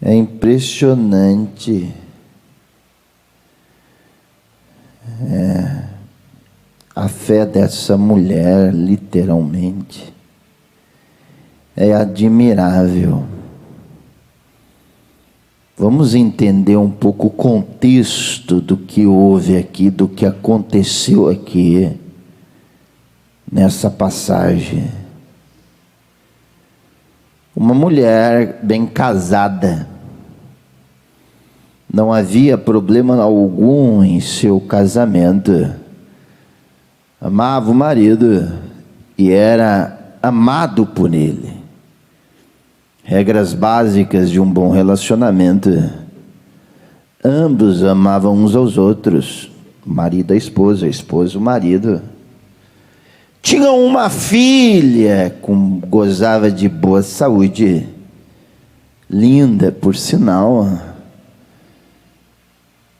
É impressionante. A fé dessa mulher, literalmente, é admirável. Vamos entender um pouco o contexto do que houve aqui, do que aconteceu aqui, nessa passagem. Uma mulher bem casada, não havia problema algum em seu casamento, amava o marido e era amado por ele. Regras básicas de um bom relacionamento: ambos amavam uns aos outros, o marido a esposa o marido. Tinham uma filha, gozava de boa saúde, linda por sinal.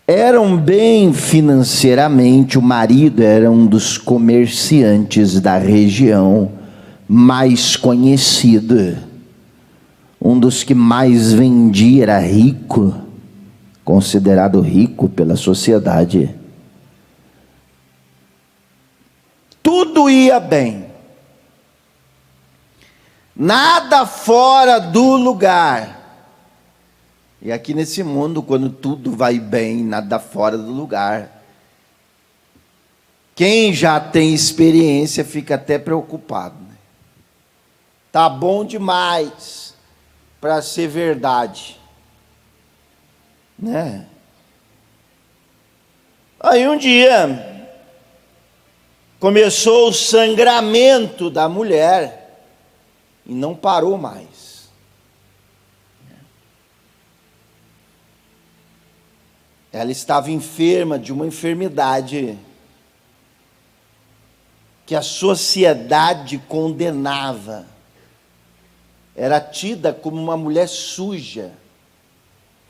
Eram bem financeiramente, o marido era um dos comerciantes da região mais conhecido, um dos que mais vendia, era rico, considerado rico pela sociedade. Tudo ia bem, nada fora do lugar. E aqui nesse mundo, quando tudo vai bem, nada fora do lugar, quem já tem experiência fica até preocupado, né? Tá bom demais para ser verdade, né? Aí um dia começou o sangramento da mulher e não parou mais. Ela estava enferma de uma enfermidade que a sociedade condenava. Era tida como uma mulher suja.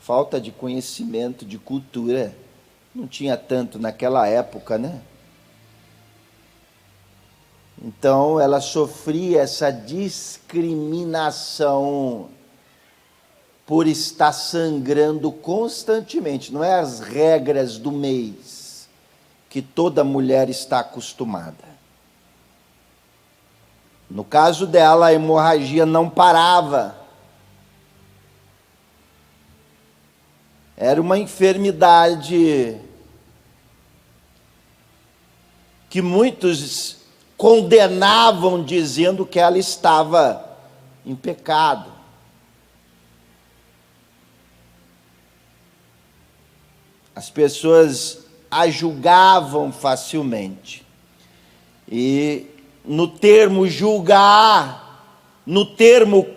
Falta de conhecimento, de cultura. Não tinha tanto naquela época, né? Então ela sofria essa discriminação por estar sangrando constantemente. Não é as regras do mês que toda mulher está acostumada. No caso dela, a hemorragia não parava. Era uma enfermidade que muitos condenavam, dizendo que ela estava em pecado. As pessoas a julgavam facilmente. E no termo julgar, no termo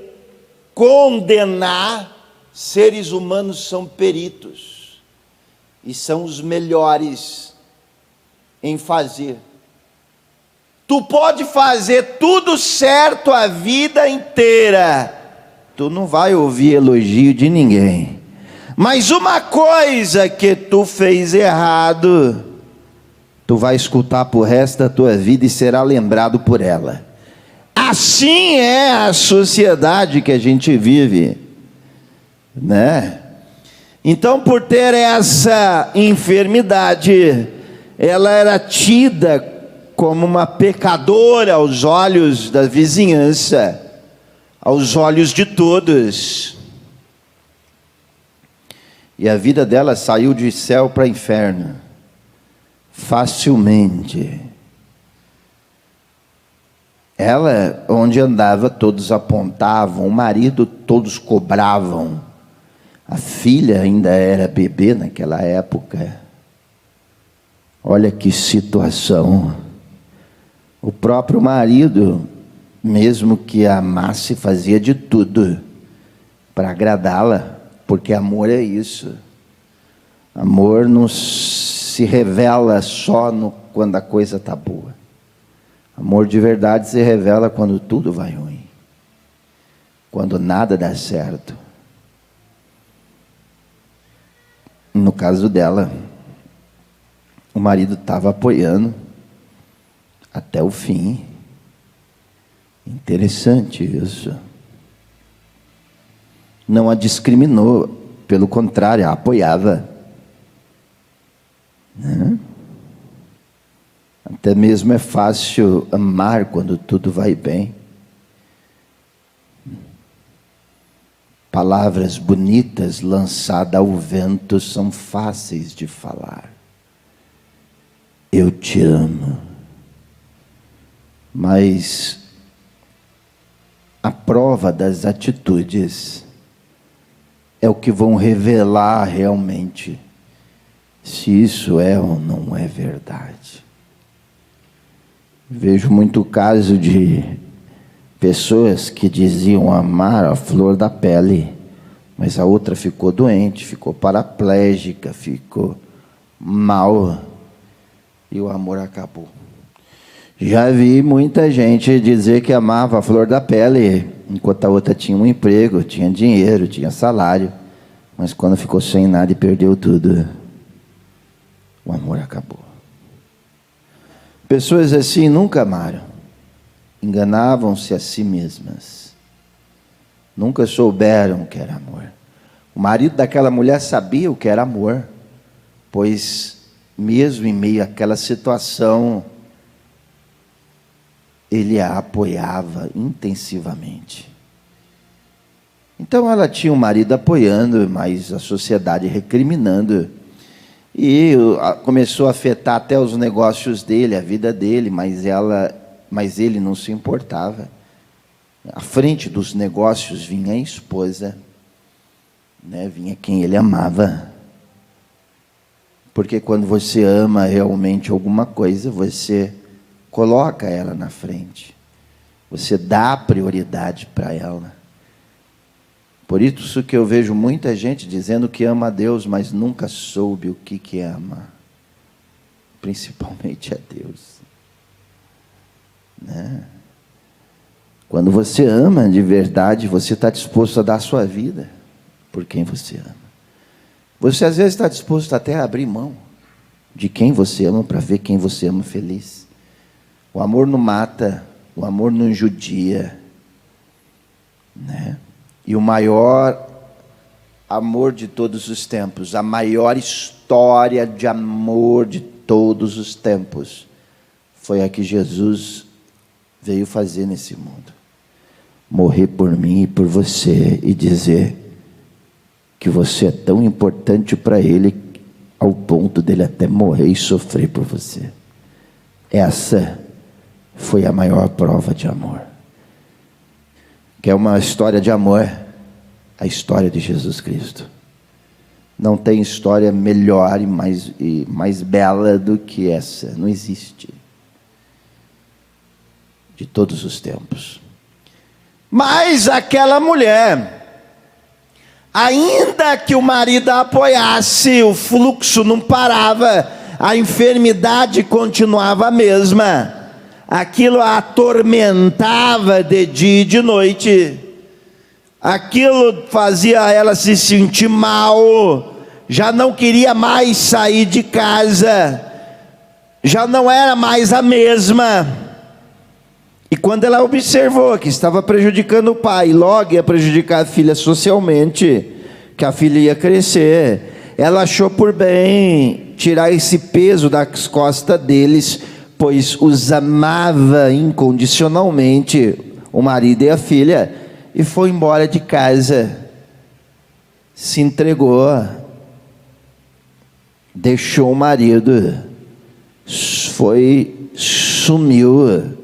condenar, seres humanos são peritos e são os melhores em fazer. Tu pode fazer tudo certo a vida inteira, tu não vai ouvir elogio de ninguém. Mas uma coisa que tu fez errado, tu vai escutar por resto da tua vida e será lembrado por ela. Assim é a sociedade que a gente vive, né? Então, por ter essa enfermidade, ela era tida como uma pecadora aos olhos da vizinhança, aos olhos de todos. E a vida dela saiu de céu para inferno, facilmente. Ela, onde andava, todos apontavam, o marido, todos cobravam. A filha ainda era bebê naquela época. Olha que situação. O próprio marido, mesmo que a amasse, fazia de tudo para agradá-la. Porque amor é isso. Amor não se revela só quando a coisa está boa. Amor de verdade se revela quando tudo vai ruim. Quando nada dá certo. No caso dela, o marido estava apoiando até o fim. Interessante isso. não a discriminou, pelo contrário, a apoiava. Né? Até mesmo é fácil amar quando tudo vai bem. Palavras bonitas lançadas ao vento são fáceis de falar. Eu te amo. Mas a prova das atitudes é o que vão revelar realmente se isso é ou não é verdade. Vejo muito caso de pessoas que diziam amar a flor da pele, mas a outra ficou doente, ficou paraplégica, ficou mal, e o amor acabou. Já vi muita gente dizer que amava a flor da pele, enquanto a outra tinha um emprego, tinha dinheiro, tinha salário, mas quando ficou sem nada e perdeu tudo, o amor acabou. Pessoas assim nunca amaram, enganavam-se a si mesmas, nunca souberam o que era amor. O marido daquela mulher sabia o que era amor, pois mesmo em meio àquela situação, ele a apoiava intensivamente. Então ela tinha um marido apoiando, mas a sociedade recriminando. E começou a afetar até os negócios dele, a vida dele, mas ele não se importava. À frente dos negócios vinha a esposa, né? Vinha quem ele amava. Porque quando você ama realmente alguma coisa, você coloca ela na frente. Você dá prioridade para ela. Por isso que eu vejo muita gente dizendo que ama a Deus, mas nunca soube o que é amar. Principalmente a Deus. Né? Quando você ama de verdade, você está disposto a dar a sua vida por quem você ama. Você às vezes está disposto até a abrir mão de quem você ama para ver quem você ama feliz. O amor não mata, o amor não judia, né? E o maior amor de todos os tempos, a maior história de amor de todos os tempos, foi a que Jesus veio fazer nesse mundo. Morrer por mim e por você, e dizer que você é tão importante para Ele, ao ponto dele até morrer e sofrer por você. Essa foi a maior prova de amor. Que é uma história de amor, a história de Jesus Cristo. Não tem história melhor e mais bela do que essa, não existe. De todos os tempos. Mas aquela mulher, ainda que o marido a apoiasse, o fluxo não parava, a enfermidade continuava a mesma. Aquilo a atormentava de dia e de noite. Aquilo fazia ela se sentir mal. Já não queria mais sair de casa. Já não era mais a mesma. E quando ela observou que estava prejudicando o pai, logo ia prejudicar a filha socialmente, que a filha ia crescer, ela achou por bem tirar esse peso das costas deles, pois os amava incondicionalmente, o marido e a filha, e foi embora de casa, se entregou, deixou o marido, sumiu,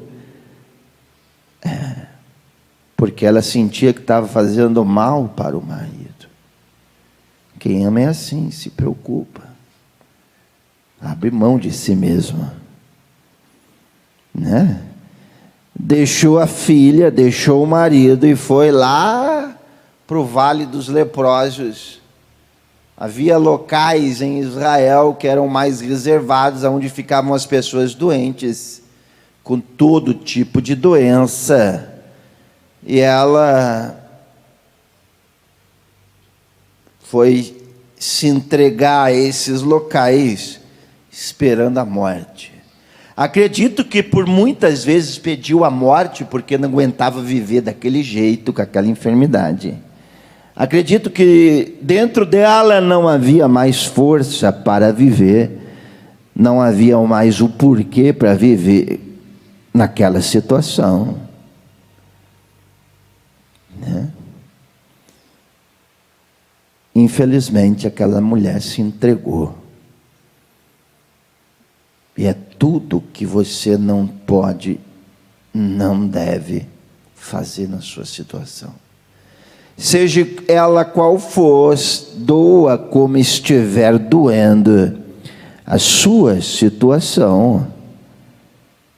porque ela sentia que estava fazendo mal para o marido. Quem ama é assim, se preocupa, abre mão de si mesmo, né? Deixou a filha, deixou o marido e foi lá para o Vale dos Leprosos. Havia locais em Israel que eram mais reservados, onde ficavam as pessoas doentes, com todo tipo de doença. E ela foi se entregar a esses locais, esperando a morte. Acredito que por muitas vezes pediu a morte porque não aguentava viver daquele jeito, com aquela enfermidade. Acredito que dentro dela não havia mais força para viver, não havia mais o porquê para viver naquela situação, né? Infelizmente, aquela mulher se entregou. E é tudo que você não pode, não deve fazer na sua situação. Seja ela qual for, doa como estiver doendo a sua situação,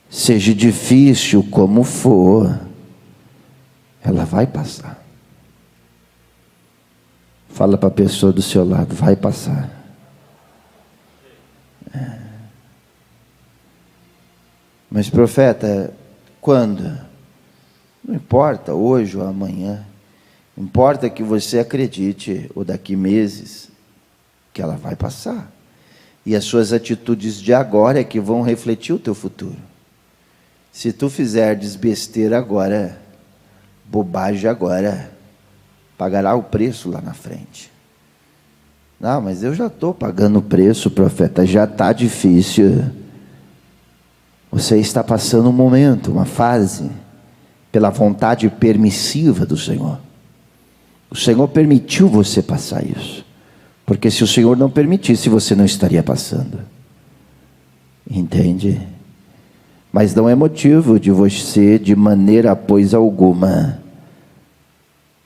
seja difícil como for, ela vai passar. Fala para a pessoa do seu lado, vai passar. Mas profeta, quando? Não importa, hoje ou amanhã. Importa que você acredite, ou daqui meses, que ela vai passar. E as suas atitudes de agora é que vão refletir o teu futuro. Se tu fizeres besteira agora, bobagem agora, pagará o preço lá na frente. Não, mas eu já estou pagando o preço, profeta, já está difícil. Você está passando um momento, uma fase, pela vontade permissiva do Senhor. O Senhor permitiu você passar isso, porque se o Senhor não permitisse, você não estaria passando. Entende? Mas não é motivo de você, de maneira pois alguma,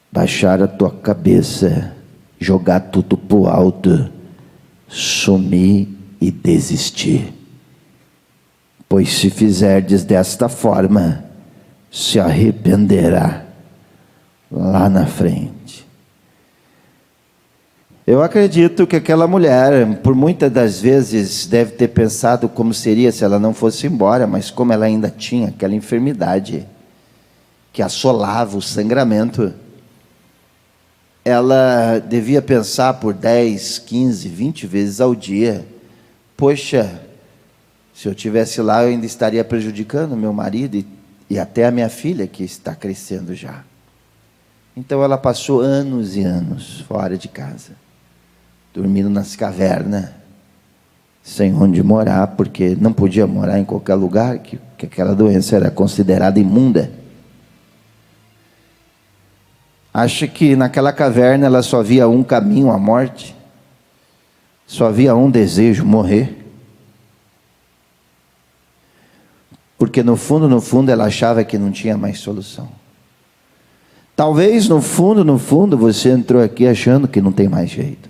baixar a tua cabeça, jogar tudo para o alto, sumir e desistir. Pois se fizerdes desta forma, se arrependerá lá na frente. Eu acredito que aquela mulher, por muitas das vezes, deve ter pensado como seria se ela não fosse embora, mas como ela ainda tinha aquela enfermidade que assolava o sangramento, ela devia pensar por 10, 15, 20 vezes ao dia: poxa, se eu estivesse lá eu ainda estaria prejudicando meu marido e até a minha filha que está crescendo já. Então ela passou anos e anos fora de casa, dormindo nas cavernas, sem onde morar, porque não podia morar em qualquer lugar, que aquela doença era considerada imunda. Acha que naquela caverna ela só via um caminho, a morte, só havia um desejo, morrer. Porque no fundo ela achava que não tinha mais solução. Talvez no fundo você entrou aqui achando que não tem mais jeito.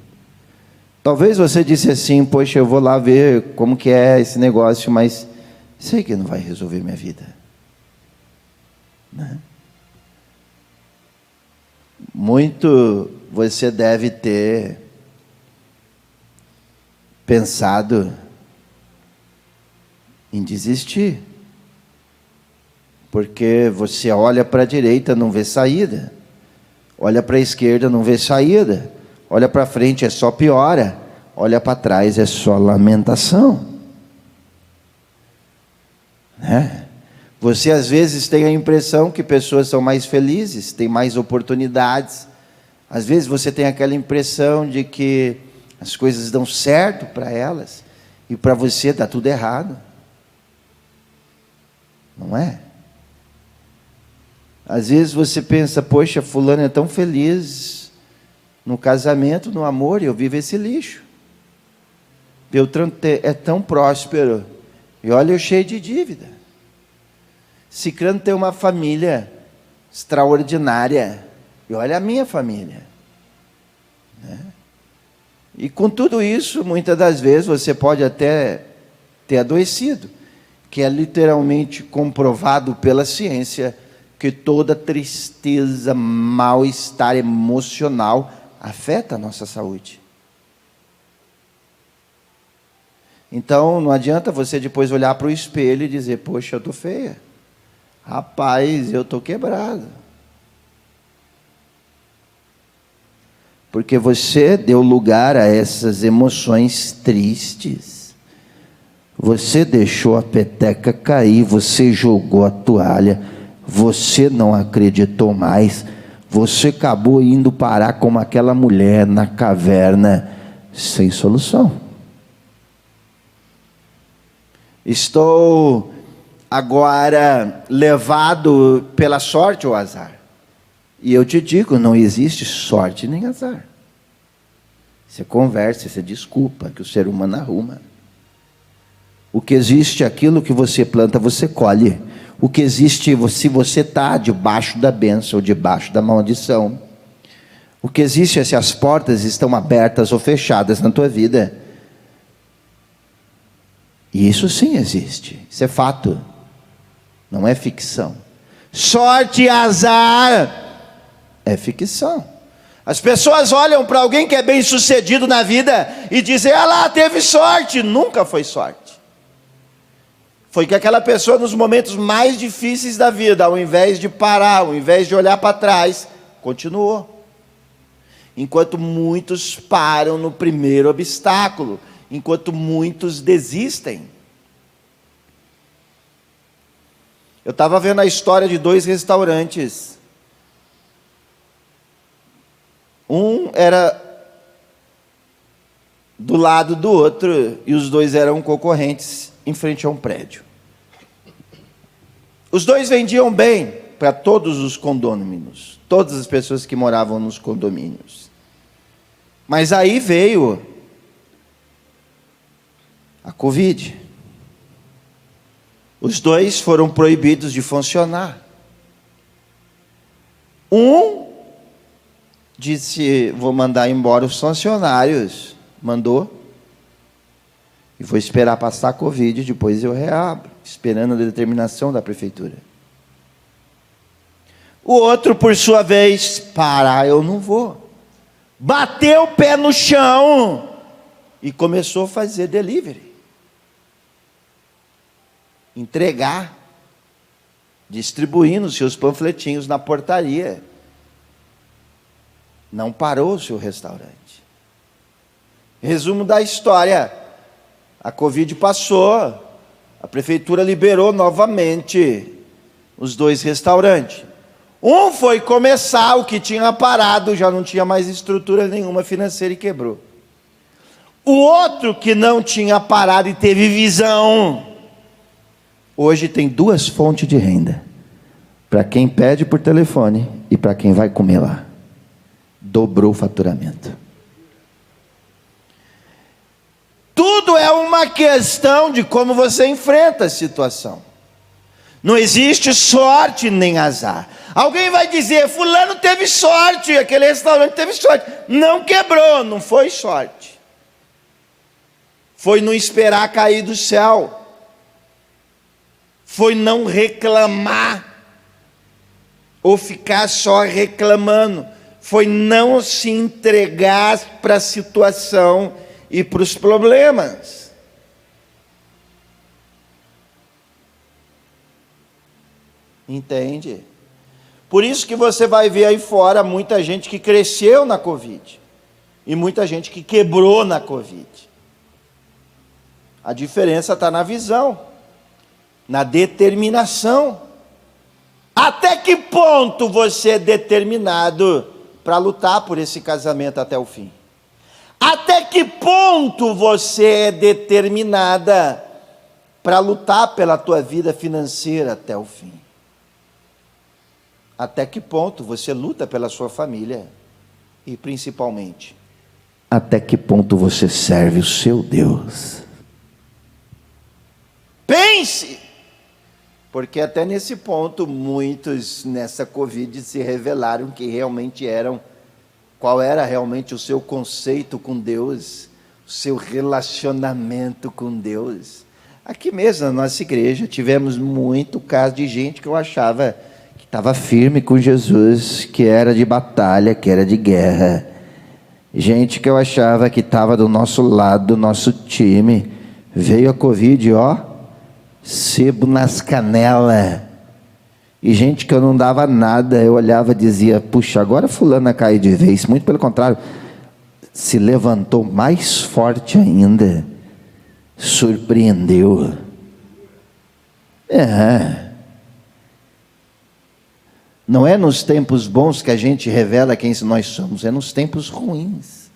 Talvez você disse assim: poxa, eu vou lá ver como que é esse negócio, mas sei que não vai resolver minha vida, né? Muito você deve ter pensado em desistir, porque você olha para a direita, não vê saída, olha para a esquerda, não vê saída, olha para frente, é só piora, olha para trás, é só lamentação, né? Você às vezes tem a impressão que pessoas são mais felizes, têm mais oportunidades. Às vezes você tem aquela impressão de que as coisas dão certo para elas e para você está tudo errado. Não é? Às vezes você pensa: poxa, fulano é tão feliz no casamento, no amor, e eu vivo esse lixo. Beltrano é tão próspero, e olha eu cheio de dívida. Cicrano tem uma família extraordinária, e olha a minha família, né? E com tudo isso, muitas das vezes você pode até ter adoecido, que é literalmente comprovado pela ciência, que toda tristeza, mal-estar emocional afeta a nossa saúde. Então não adianta você depois olhar para o espelho e dizer: poxa, eu estou feia. Rapaz, eu estou quebrado. Porque você deu lugar a essas emoções tristes. Você deixou a peteca cair, você jogou a toalha, você não acreditou mais, você acabou indo parar como aquela mulher na caverna, sem solução. Estou agora levado pela sorte ou azar. E eu te digo, não existe sorte nem azar. Você conversa, você desculpa, que o ser humano arruma. O que existe é aquilo que você planta, você colhe. O que existe, se você está debaixo da bênção ou debaixo da maldição. O que existe é se as portas estão abertas ou fechadas na tua vida. E isso sim existe, isso é fato, não é ficção. Sorte e azar é ficção. As pessoas olham para alguém que é bem sucedido na vida e dizem, ah lá, teve sorte. Nunca foi sorte. Foi que aquela pessoa nos momentos mais difíceis da vida, ao invés de parar, ao invés de olhar para trás, continuou. Enquanto muitos param no primeiro obstáculo, enquanto muitos desistem. Eu estava vendo a história de 2 restaurantes. Um era do lado do outro, e os dois eram concorrentes em frente a um prédio. Os dois vendiam bem para todos os condôminos, todas as pessoas que moravam nos condomínios. Mas aí veio a Covid. Os dois foram proibidos de funcionar. Um disse, vou mandar embora os funcionários. Mandou. E vou esperar passar a Covid, depois eu reabro, esperando a determinação da prefeitura. O outro, por sua vez, parar eu não vou. Bateu o pé no chão e começou a fazer delivery. Entregar, distribuindo seus panfletinhos na portaria. Não parou o seu restaurante. Resumo da história: a Covid passou, a prefeitura liberou novamente os 2 restaurantes. Um foi começar, o que tinha parado, já não tinha mais estrutura nenhuma financeira e quebrou. O outro que não tinha parado e teve visão, hoje tem 2 fontes de renda, para quem pede por telefone e para quem vai comer lá. Dobrou o faturamento. Tudo é uma questão de como você enfrenta a situação. Não existe sorte nem azar. Alguém vai dizer, fulano teve sorte, aquele restaurante teve sorte. Não quebrou, não foi sorte. Foi não esperar cair do céu. Foi não reclamar, ou ficar só reclamando. Foi não se entregar para a situação e para os problemas. Entende? Por isso que você vai ver aí fora muita gente que cresceu na Covid e muita gente que quebrou na Covid. A diferença está na visão, na determinação. Até que ponto você é determinado para lutar por esse casamento até o fim? Até que ponto você é determinada para lutar pela tua vida financeira até o fim? Até que ponto você luta pela sua família? E principalmente, até que ponto você serve o seu Deus? Pense! Porque até nesse ponto, muitos nessa Covid se revelaram que realmente eram, qual era realmente o seu conceito com Deus, o seu relacionamento com Deus. Aqui mesmo na nossa igreja tivemos muito caso de gente que eu achava que estava firme com Jesus, que era de batalha, que era de guerra. Gente que eu achava que estava do nosso lado, do nosso time. Veio a Covid, ó, sebo nas canelas. E gente que eu não dava nada, eu olhava e dizia, puxa, agora fulana caiu de vez. Muito pelo contrário, se levantou mais forte ainda. Surpreendeu. Não é nos tempos bons que a gente revela quem nós somos, é nos tempos ruins.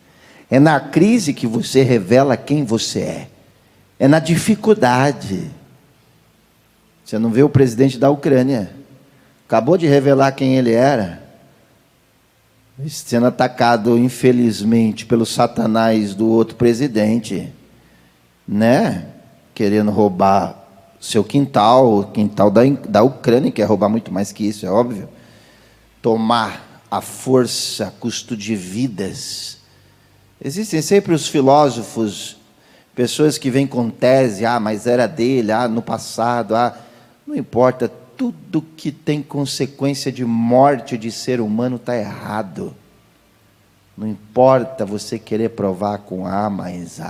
É na crise que você revela quem você é. É na dificuldade. Você não vê o presidente da Ucrânia? Acabou de revelar quem ele era, sendo atacado, infelizmente, pelo Satanás do outro presidente, né? Querendo roubar seu quintal, o quintal da Ucrânia, quer roubar muito mais que isso, é óbvio. Tomar à força, a custo de vidas. Existem sempre os filósofos, pessoas que vêm com tese, mas era dele, no passado, não importa. Tudo que tem consequência de morte de ser humano está errado. Não importa você querer provar com mas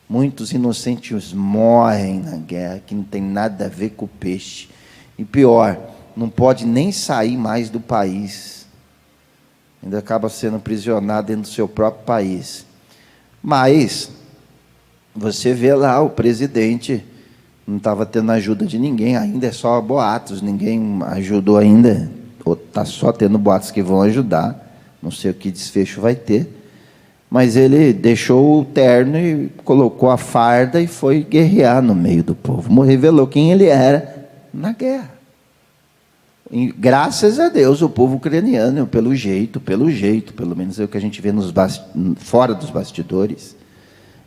muitos inocentes morrem na guerra, que não tem nada a ver com o peixe. E pior, não pode nem sair mais do país. Ainda acaba sendo aprisionado dentro do seu próprio país. Mas você vê lá o presidente não estava tendo ajuda de ninguém, ainda é só boatos, ninguém ajudou ainda, ou está só tendo boatos que vão ajudar, não sei o que desfecho vai ter, mas ele deixou o terno e colocou a farda e foi guerrear no meio do povo, revelou quem ele era na guerra. E, graças a Deus, o povo ucraniano, pelo jeito, pelo menos é o que a gente vê fora dos bastidores,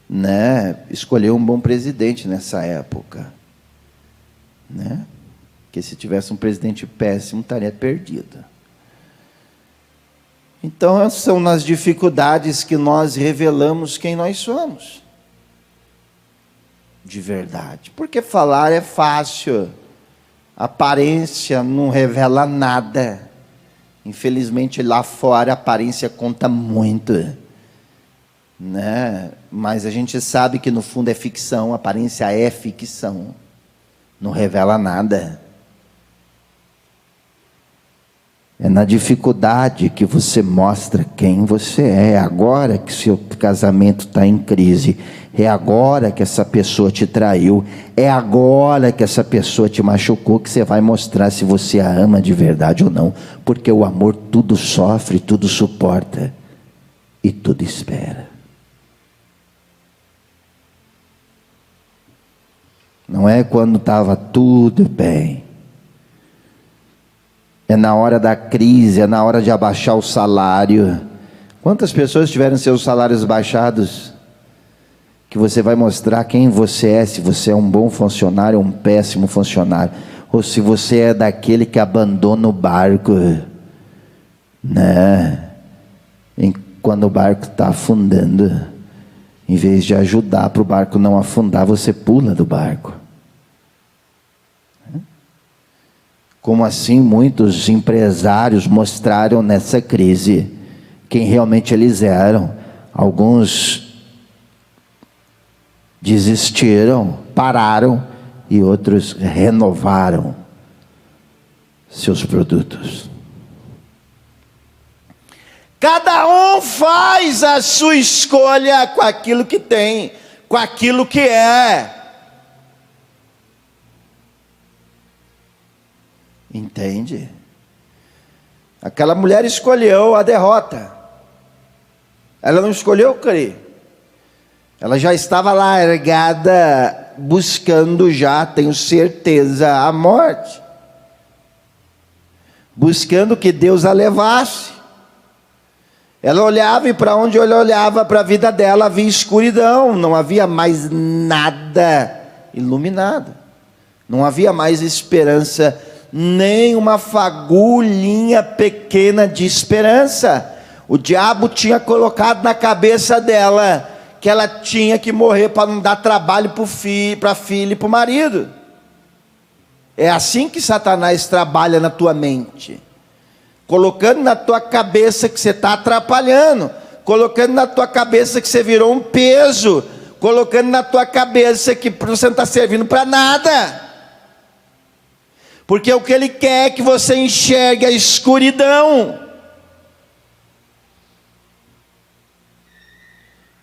né, escolheu um bom presidente nessa época, né? Porque se tivesse um presidente péssimo, estaria perdido. Então, são nas dificuldades que nós revelamos quem nós somos, de verdade. Porque falar é fácil, a aparência não revela nada. Infelizmente, lá fora, a aparência conta muito, né? Mas a gente sabe que no fundo é ficção, a aparência é ficção, não revela nada. É na dificuldade que você mostra quem você é. Agora que seu casamento está em crise, é agora que essa pessoa te traiu, é agora que essa pessoa te machucou, que você vai mostrar se você a ama de verdade ou não, porque o amor tudo sofre, tudo suporta e tudo espera. Não é quando estava tudo bem. É na hora da crise, é na hora de abaixar o salário. Quantas pessoas tiveram seus salários baixados? Que você vai mostrar quem você é, se você é um bom funcionário ou um péssimo funcionário. Ou se você é daquele que abandona o barco, né? Quando o barco está afundando, em vez de ajudar para o barco não afundar, você pula do barco. Como assim muitos empresários mostraram nessa crise quem realmente eles eram. Alguns desistiram, pararam, e outros renovaram seus produtos. Cada um faz a sua escolha com aquilo que tem, com aquilo que é. Entende? Aquela mulher escolheu a derrota. Ela não escolheu crer. Ela já estava largada, buscando já, tenho certeza, a morte. Buscando que Deus a levasse. Ela olhava, e para onde ela olhava, para a vida dela, havia escuridão. Não havia mais nada iluminado. Não havia mais esperança, nem uma fagulhinha pequena de esperança. O diabo tinha colocado na cabeça dela que ela tinha que morrer para não dar trabalho para a filha e para o marido. É assim que Satanás trabalha na tua mente, colocando na tua cabeça que você está atrapalhando, colocando na tua cabeça que você virou um peso, colocando na tua cabeça que você não está servindo para nada. Porque o que ele quer é que você enxergue a escuridão.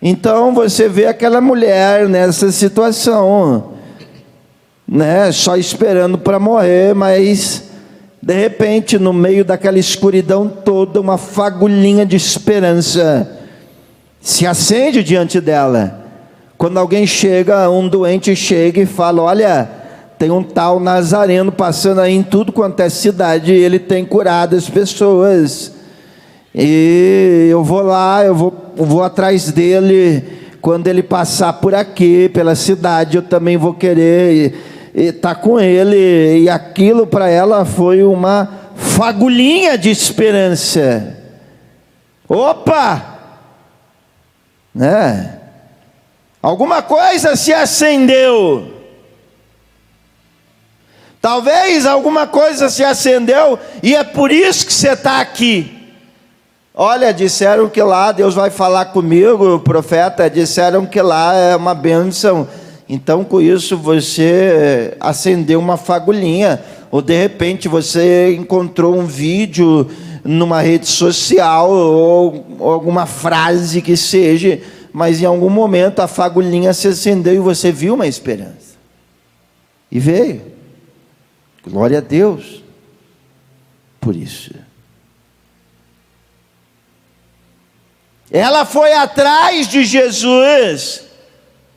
Então você vê aquela mulher nessa situação, né, só esperando para morrer, mas De repente, no meio daquela escuridão toda, uma fagulhinha de esperança se acende diante dela. Quando alguém chega, um doente chega e fala: olha, tem um tal Nazareno passando aí em tudo quanto é cidade, e ele tem curado as pessoas, e eu vou lá, eu vou atrás dele, quando ele passar por aqui, pela cidade, eu também vou querer estar com ele. E aquilo para ela foi uma fagulhinha de esperança. Opa! Né? Alguma coisa se acendeu. Talvez alguma coisa se acendeu e é por isso que você está aqui. Olha, disseram que lá Deus vai falar comigo, profeta, disseram que lá é uma bênção. Então com isso você acendeu uma fagulhinha. Ou de repente você encontrou um vídeo numa rede social, ou alguma frase que seja, mas em algum momento a fagulhinha se acendeu e você viu uma esperança. E veio. Glória a Deus por isso. Ela foi atrás de Jesus.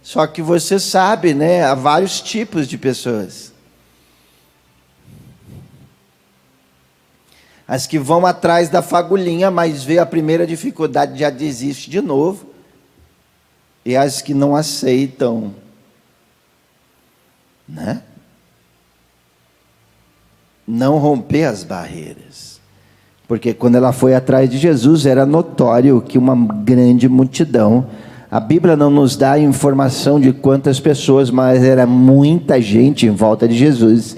Só que você sabe, né? Há vários tipos de pessoas. As que vão atrás da fagulhinha, mas vê a primeira dificuldade, já desiste de novo. E as que não aceitam, né? Não romper as barreiras. Porque quando ela foi atrás de Jesus, era notório que uma grande multidão, a Bíblia não nos dá informação de quantas pessoas, mas era muita gente em volta de Jesus.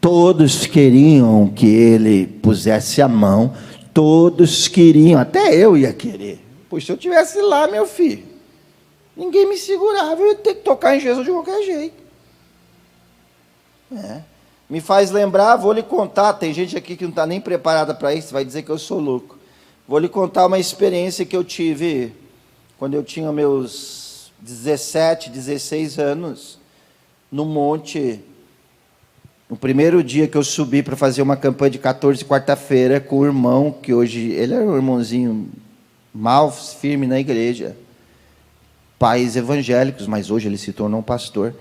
Todos queriam que ele pusesse a mão, todos queriam, até eu ia querer. Pois se eu estivesse lá, meu filho, ninguém me segurava, eu ia ter que tocar em Jesus de qualquer jeito. Me faz lembrar, vou lhe contar, tem gente aqui que não está nem preparada para isso, vai dizer que eu sou louco. Vou lhe contar uma experiência que eu tive quando eu tinha meus 17, 16 anos, no monte. No primeiro dia que eu subi para fazer uma campanha de 14, quarta-feira, com o irmão, que hoje, ele era um irmãozinho mal firme na igreja, pais evangélicos, mas hoje ele se tornou um pastor.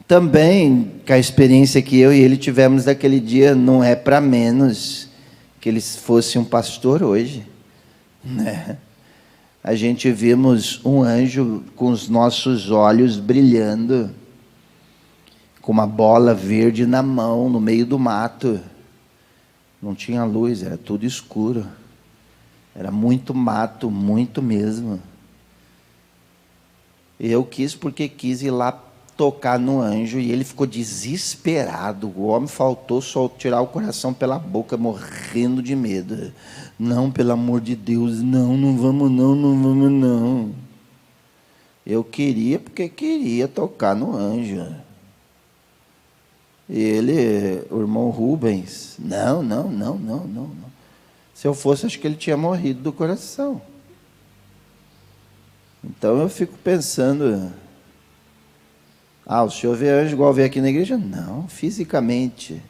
Também, que a experiência que eu e ele tivemos daquele dia não é para menos que ele fosse um pastor hoje, né? A gente vimos um anjo com os nossos olhos brilhando, com uma bola verde na mão, no meio do mato. Não tinha luz, era tudo escuro. Era muito mato, muito mesmo. Eu quis porque quis ir lá tocar no anjo, e ele ficou desesperado. O homem faltou só tirar o coração pela boca, morrendo de medo. Não, pelo amor de Deus, não vamos não. Eu queria porque queria tocar no anjo. E ele, o irmão Rubens, não. Se eu fosse, acho que ele tinha morrido do coração. Então eu fico pensando, o senhor vê anjo igual vê aqui na igreja? Não, fisicamente.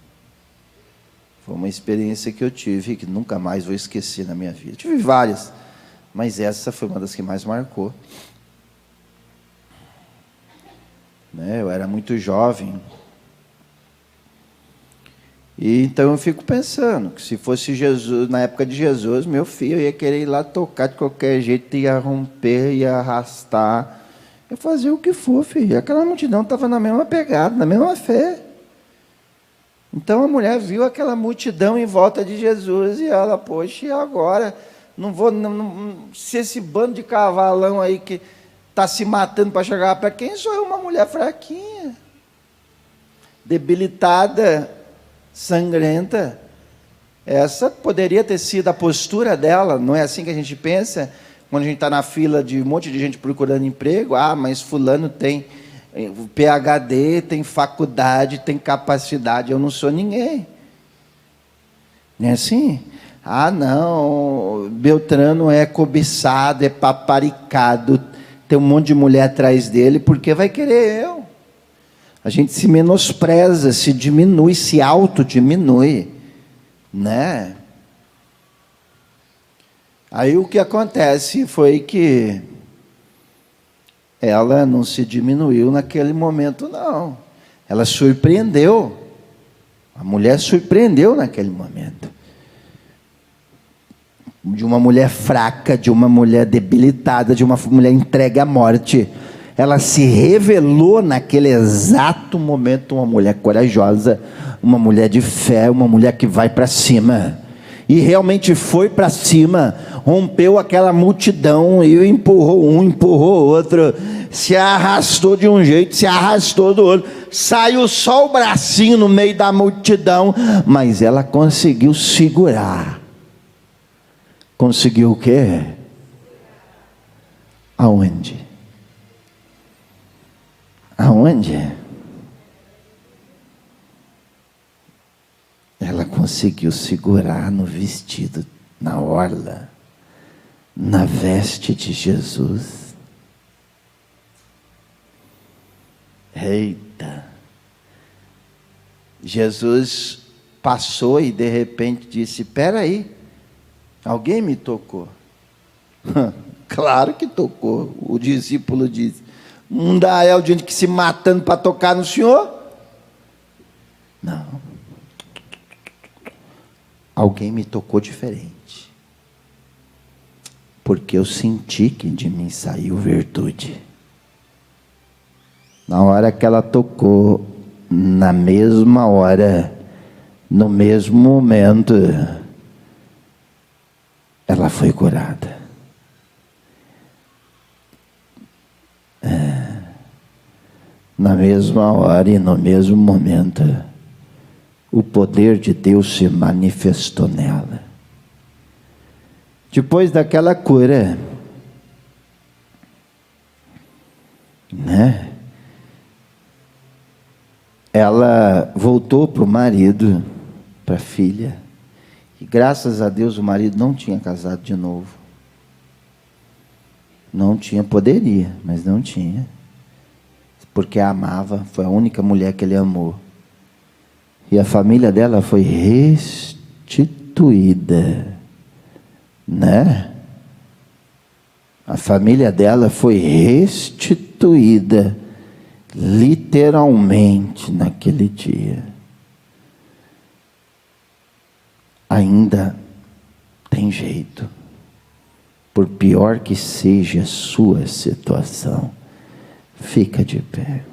Foi uma experiência que eu tive, que nunca mais vou esquecer na minha vida. Eu tive várias, mas essa foi uma das que mais marcou. Eu era muito jovem. E então eu fico pensando que se fosse Jesus, na época de Jesus, meu filho, eu ia querer ir lá tocar de qualquer jeito, ia romper, ia arrastar, ia fazer o que for, filho. Aquela multidão estava na mesma pegada, na mesma fé. Então a mulher viu aquela multidão em volta de Jesus e ela, poxa, e agora? Se esse bando de cavalão aí que está se matando para chegar para quem? Sou eu, uma mulher fraquinha, debilitada, sangrenta. Essa poderia ter sido a postura dela. Não é assim que a gente pensa quando a gente está na fila de um monte de gente procurando emprego? Mas fulano tem PhD, tem faculdade, tem capacidade, eu não sou ninguém. Não é assim? Não, Beltrano é cobiçado, é paparicado, tem um monte de mulher atrás dele, porque vai querer eu. A gente se menospreza, se diminui, se autodiminui, né? Aí o que acontece foi que ela não se diminuiu naquele momento, não. Ela surpreendeu. A mulher surpreendeu naquele momento. De uma mulher fraca, de uma mulher debilitada, de uma mulher entregue à morte. Ela se revelou naquele exato momento uma mulher corajosa, uma mulher de fé, uma mulher que vai para cima. E realmente foi para cima, rompeu aquela multidão e empurrou um, empurrou outro, se arrastou de um jeito, se arrastou do outro, saiu só o bracinho no meio da multidão, mas ela conseguiu segurar. Conseguiu o quê? Aonde? Aonde? Ela conseguiu segurar no vestido, na orla, na veste de Jesus. Eita! Jesus passou e de repente disse: espera aí, alguém me tocou. Claro que tocou. O discípulo disse: não dá de gente que se matando para tocar no Senhor? Não. Alguém me tocou diferente, porque eu senti que de mim saiu virtude. Na hora que ela tocou, na mesma hora, no mesmo momento, ela foi curada. Na mesma hora e no mesmo momento, o poder de Deus se manifestou nela. Depois daquela cura, né? Ela voltou para o marido, para a filha, e graças a Deus o marido não tinha casado de novo. Não tinha, poderia, mas não tinha. Porque a amava, foi a única mulher que ele amou. E a família dela foi restituída, né? A família dela foi restituída, literalmente, naquele dia. Ainda tem jeito, por pior que seja a sua situação, fica de pé.